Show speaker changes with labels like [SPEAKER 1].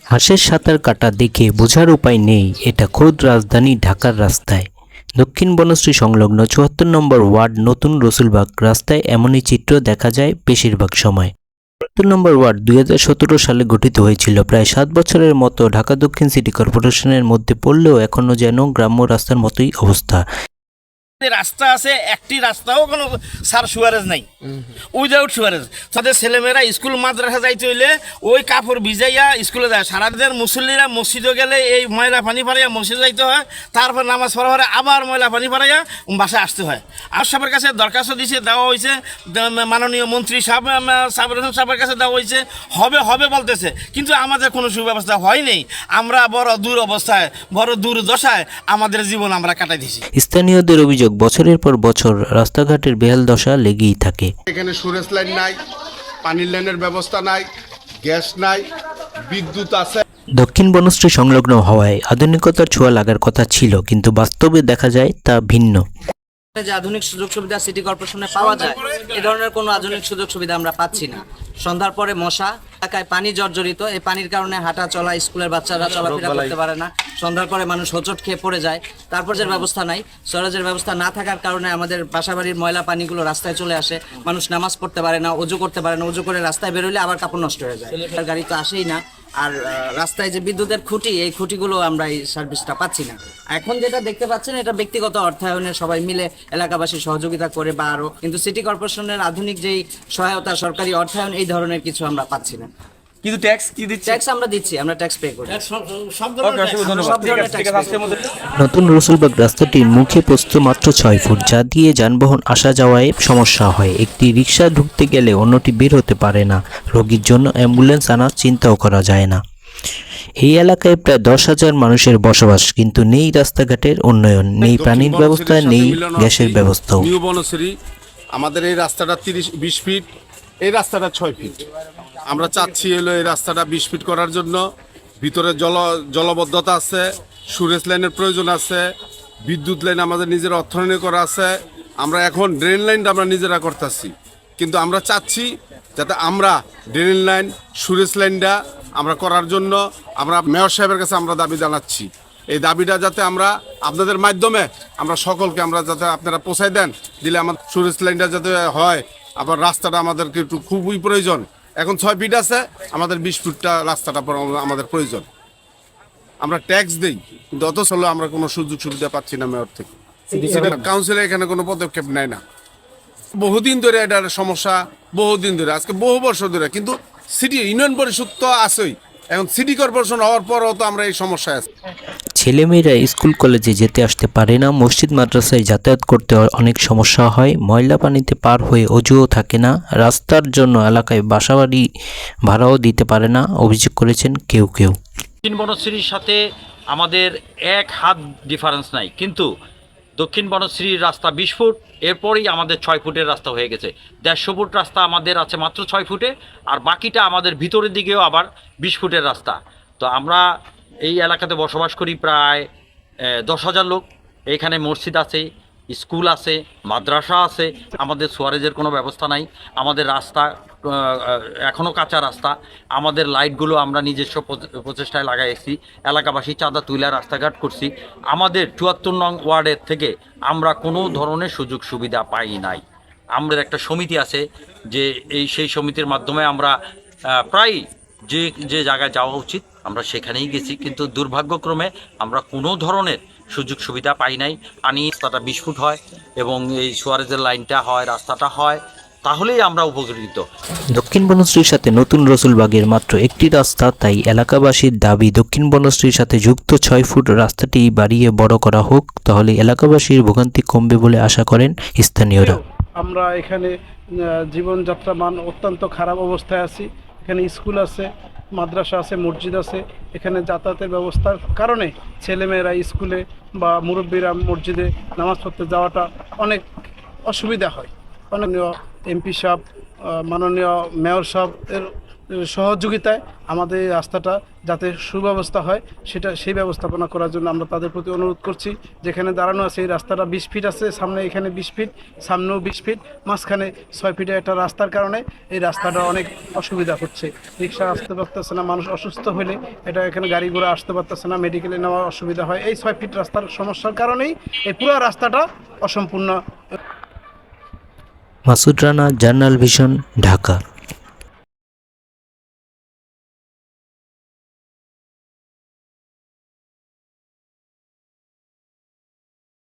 [SPEAKER 1] হাঁসের সাঁতার কাটা দেখে বোঝার উপায় নেই এটা খোদ রাজধানী ঢাকার রাস্তায়। দক্ষিণ বনশ্রী সংলগ্ন ৭৪ নম্বর ওয়ার্ড নতুন রসুলবাগ রাস্তায় এমনই চিত্র দেখা যায় বেশিরভাগ সময়। ৭৪ নম্বর ওয়ার্ড ২০১৭ সালে গঠিত হয়েছিল। প্রায় ৭ বছরের মতো ঢাকা দক্ষিণ সিটি কর্পোরেশনের মধ্যে পড়লেও এখনও যেন গ্রাম্য রাস্তার মতোই অবস্থা।
[SPEAKER 2] রাস্তা আছে, একটি রাস্তাও কোনো সার সুয়ারেজ নাই, উইদাউট সুয়ারেজ। তাদের ছেলেমেয়েরা স্কুল মাদ্রাসা যাইতে হইলে ওই কাপড় ভিজাইয়া স্কুলে যায়। সারাদিনের মুসল্লিরা মসজিদে গেলে এই ময়লা পানি ফারাইয়া মসজিদে যাইতে হয়, তারপর নামাজ পড়া পরে আবার ময়লা পানি ফারাইয়া বাসায় আসতে হয়। আর সাহেবের কাছে দরখাস্ত দিয়েছে, দেওয়া হয়েছে, মাননীয় মন্ত্রী সাহেবের কাছে দেওয়া হয়েছে, হবে হবে বলতেছে, কিন্তু আমাদের কোনো সুব্যবস্থা হয়নি। আমরা বড় দূর অবস্থায়, বড় দুর্দশায় আমাদের জীবন আমরা কাটাই দিয়েছি।
[SPEAKER 1] স্থানীয়দের অভিযোগ, বছরের পর বছর রাস্তাঘাটের বেহাল দশা লেগেই থাকে।
[SPEAKER 3] এখানে সুরেশ লাইন নাই, পানির লাইনের ব্যবস্থা নাই, গ্যাস নাই, বিদ্যুৎ আছে।
[SPEAKER 1] দক্ষিণ বনশ্রী সংলগ্ন হওয়ায় আধুনিকতার ছোঁয়া লাগার কথা ছিল, কিন্তু বাস্তবে দেখা যায় তা ভিন্ন।
[SPEAKER 4] যে আধুনিক সুযোগ সুবিধা সিটি কর্পোরেশনে পাওয়া যায়, এ ধরনের কোনো আধুনিক সুযোগ সুবিধা আমরা পাচ্ছি না। সন্ধ্যার পরে মশা, এলাকায় পানি জর্জরিত, এই পানির কারণে হাঁটা চলা, স্কুলের বাচ্চারা চলাফেরা করতে পারে না। সন্ধ্যার পরে মানুষ হোঁচট খেয়ে পড়ে যায়। তারপর যে ব্যবস্থা নাই, সরেজের ব্যবস্থা না থাকার কারণে আমাদের বাসাবাড়ির ময়লা পানিগুলো রাস্তায় চলে আসে। মানুষ নামাজ পড়তে পারে না, অজু করতে পারে না, অজু করে রাস্তায় বেরোলে আবার কাপড় নষ্ট হয়ে যায়। গাড়ি তো আসেই না। আর রাস্তায় যে বিদ্যুতের খুঁটি, এই খুঁটিগুলো আমরা এই সার্ভিসটা পাচ্ছি না। এখন যেটা দেখতে পাচ্ছেন, এটা ব্যক্তিগত অর্থায়নে সবাই মিলে এলাকাবাসী সহযোগিতা করে বা আরও, কিন্তু সিটি কর্পোরেশনের আধুনিক যেই সহায়তা, সরকারি অর্থায়ন, এই ধরনের কিছু আমরা পাচ্ছি না।
[SPEAKER 5] কিন্তু ট্যাক্স কি দিচ্ছে?
[SPEAKER 4] ট্যাক্স আমরা দিচ্ছি, আমরা ট্যাক্স পে করি।
[SPEAKER 1] নতুন রসুলবাগ রাস্তাটির মুখে প্রস্থ মাত্র ৬ ফুট, যা দিয়ে যানবাহন আসা যাওয়ায় সমস্যা হয়। একটি রিকশা ঢুকতে গেলে অন্যটি বের হতে পারে না। রোগীর জন্য অ্যাম্বুলেন্স আনার চিন্তাও করা যায় না। এই এলাকায় প্রায় ১০,০০০ মানুষের বসবাস, কিন্তু নেই রাস্তাঘাটের উন্নয়ন, নেই পানির ব্যবস্থা, নেই গ্যাসের ব্যবস্থাও।
[SPEAKER 3] নিউ বনশ্রী, আমাদের এই রাস্তাটা ২০ ফিট, এই রাস্তাটা ৬ ফিট। আমরা চাচ্ছি হলো এই রাস্তাটা ২০ ফিট করার জন্য। ভিতরে জলবদ্ধতা আছে, সুরেশ লাইনের প্রয়োজন আছে, বিদ্যুৎ লাইন আমাদের নিজের অর্থায়নে করা আছে। আমরা এখন ড্রেন লাইনটা আমরা নিজেরা করতেছি, কিন্তু আমরা চাচ্ছি যাতে আমরা ড্রেন লাইন, সুরেশ লাইনটা আমরা করার জন্য আমরা মেয়র সাহেবের কাছে আমরা দাবি জানাচ্ছি। এই দাবিটা যাতে আমরা আপনাদের মাধ্যমে আমরা সকলকে আমরা যাতে আপনারা পৌঁছায় দেন, দিলে আমার সুরেশ লাইনটা যাতে হয়। আবার রাস্তাটা আমাদেরকে একটু খুবই প্রয়োজন। এখন ৬ ফিট আছে, আমাদের ২০ ফুটটা রাস্তাটা আমাদের প্রয়োজন। আমরা ট্যাক্স দিই, কিন্তু অথচ আমরা কোনো সুযোগ সুবিধা পাচ্ছি না মেয়র থেকে। কাউন্সিলে এখানে কোনো পদক্ষেপ নেয় না। বহুদিন ধরে এটার সমস্যা, বহুদিন ধরে, আজকে বহু বছর ধরে। কিন্তু সিটি ইউনিয়ন পরিষদ তো আছেই, এখন সিটি কর্পোরেশন হওয়ার পরও তো আমরা এই সমস্যায় আছি।
[SPEAKER 1] ছেলেমেয়েরা স্কুল কলেজে যেতে আসতে পারে না, মসজিদ মাদ্রাসায় যাতায়াত করতে অনেক সমস্যা হয়, ময়লা পানিতে পার হয়ে অজুও থাকে না, রাস্তার জন্য এলাকায় বাসাবাড়ি ভাড়াও দিতে পারে না, অভিযোগ করেছেন কেউ কেউ।
[SPEAKER 6] দক্ষিণ বনশ্রীর সাথে আমাদের এক হাত ডিফারেন্স নাই, কিন্তু দক্ষিণ বনশ্রীর রাস্তা ২০ ফুট, এরপরেই আমাদের ৬ ফুটের রাস্তা হয়ে গেছে। ১৫০ ফুট রাস্তা আমাদের আছে মাত্র ৬ ফুটে, আর বাকিটা আমাদের ভিতরের দিকেও আবার ২০ ফুটের রাস্তা। তো আমরা এই এলাকাতে বসবাস করি প্রায় ১০,০০০ লোক। এখানে মসজিদ আছে, স্কুল আছে, মাদ্রাসা আছে, আমাদের সোয়ারেজের কোনো ব্যবস্থা নাই। আমাদের রাস্তা এখনও কাঁচা রাস্তা। আমাদের লাইটগুলো আমরা নিজস্ব প্রচেষ্টায় লাগাইছি, এলাকাবাসী চাঁদা তুলে রাস্তাঘাট করছি। আমাদের ৭৪ নং ওয়ার্ডের থেকে আমরা কোনো ধরনের সুযোগ সুবিধা পাই নাই। আমাদের একটা সমিতি আছে, যে সেই সমিতির মাধ্যমে আমরা প্রায় যে জায়গায় যাওয়া উচিত আমরা সেখানেই গেছি, কিন্তু দুর্ভাগ্যক্রমে আমরা কোনো ধরনের সুযোগ সুবিধা পাই নাই। পানি রাস্তাটা ২০ ফুট হয় এবং এই সুয়ারেজের লাইনটা হয়, রাস্তাটা হয়, তাহলেই আমরা উপকৃত।
[SPEAKER 1] দক্ষিণ বনশ্রীর সাথে নতুন রসুলবাগের মাত্র একটি রাস্তা, তাই এলাকাবাসীর দাবি দক্ষিণ বনশ্রীর সাথে যুক্ত ৬ ফুট রাস্তাটি বাড়িয়ে বড় করা হোক, তাহলে এলাকাবাসীর ভোগান্তি কমবে বলে আশা করেন স্থানীয়রা।
[SPEAKER 7] আমরা এখানে জীবনযাত্রা মান অত্যন্ত খারাপ অবস্থায় আছি। এখানে স্কুল আছে, মাদ্রাসা আছে, মসজিদ আছে। এখানে যাতায়াতের ব্যবস্থার কারণে ছেলেমেয়েরা স্কুলে বা মুরব্বীরা মসজিদে নামাজ পড়তে যাওয়াটা অনেক অসুবিধা হয়। মাননীয় এমপি সাহেব, মাননীয় মেয়র সাহেবের সহযোগিতায় আমাদের এই রাস্তাটা যাতে সুব্যবস্থা হয় সেই ব্যবস্থাপনা করার জন্য আমরা তাদের প্রতি অনুরোধ করছি। যেখানে দাঁড়ানো আছে এই রাস্তাটা 20 ফিট আছে, সামনে এখানে 20 ফিট, সামনেও 20 ফিট, মাঝখানে 6 ফিটের একটা রাস্তার কারণে এই রাস্তাটা অনেক অসুবিধা হচ্ছে। রিক্সা আসতে পারতেছে না, মানুষ অসুস্থ হলে এটা এখানে গাড়ি ঘোড়া আসতে পারতেছে না, মেডিকেলে নেওয়ার অসুবিধা হয়। এই 6 ফিট রাস্তার সমস্যার কারণেই এই পুরো রাস্তাটা অসম্পূর্ণ।
[SPEAKER 1] Masud Rana, journal vision, Dhaka.